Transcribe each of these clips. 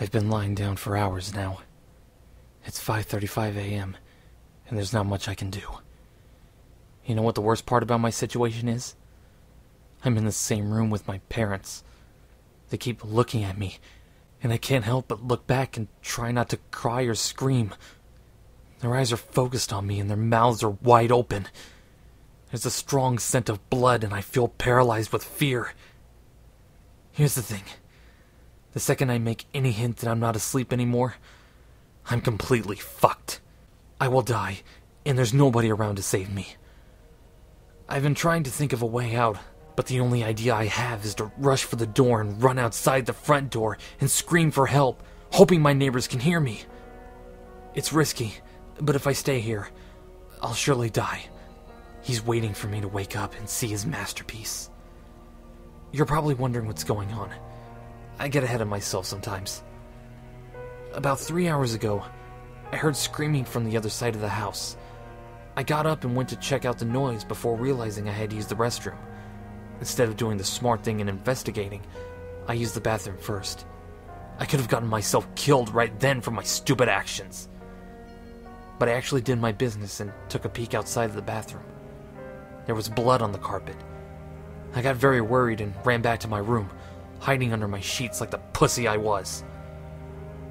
I've been lying down for hours now. It's 5:35 a.m., and there's not much I can do. You know what the worst part about my situation is? I'm in the same room with my parents. They keep looking at me, and I can't help but look back and try not to cry or scream. Their eyes are focused on me, and their mouths are wide open. There's a strong scent of blood, and I feel paralyzed with fear. Here's the thing. The second I make any hint that I'm not asleep anymore, I'm completely fucked. I will die, and there's nobody around to save me. I've been trying to think of a way out, but the only idea I have is to rush for the door and run outside the front door and scream for help, hoping my neighbors can hear me. It's risky, but if I stay here, I'll surely die. He's waiting for me to wake up and see his masterpiece. You're probably wondering what's going on. I get ahead of myself sometimes. About 3 hours ago, I heard screaming from the other side of the house. I got up and went to check out the noise before realizing I had used the restroom. Instead of doing the smart thing and investigating, I used the bathroom first. I could have gotten myself killed right then for my stupid actions. But I actually did my business and took a peek outside of the bathroom. There was blood on the carpet. I got very worried and ran back to my room, hiding under my sheets like the pussy I was.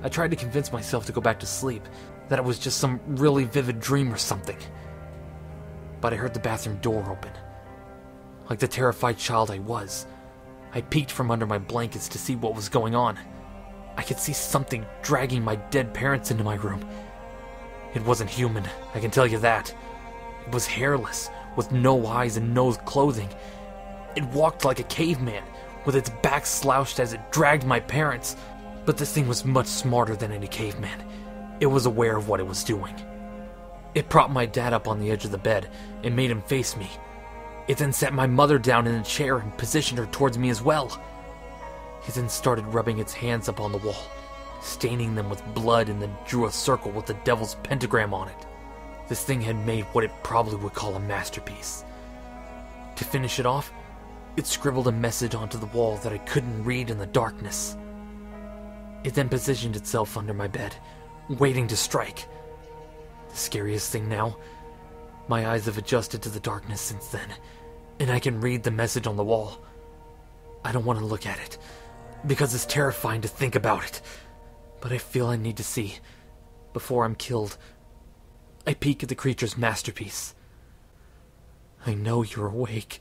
I tried to convince myself to go back to sleep, that it was just some really vivid dream or something. But I heard the bathroom door open. Like the terrified child I was, I peeked from under my blankets to see what was going on. I could see something dragging my dead parents into my room. It wasn't human, I can tell you that. It was hairless, with no eyes and no clothing. It walked like a caveman, with its back slouched as it dragged my parents. But this thing was much smarter than any caveman. It was aware of what it was doing. It propped my dad up on the edge of the bed and made him face me. It then sat my mother down in a chair and positioned her towards me as well. It then started rubbing its hands up on the wall, staining them with blood, and then drew a circle with the devil's pentagram on it. This thing had made what it probably would call a masterpiece. To finish it off, it scribbled a message onto the wall that I couldn't read in the darkness. It then positioned itself under my bed, waiting to strike. The scariest thing now, my eyes have adjusted to the darkness since then, and I can read the message on the wall. I don't want to look at it, because it's terrifying to think about it, but I feel I need to see, before I'm killed. I peek at the creature's masterpiece. I know you're awake.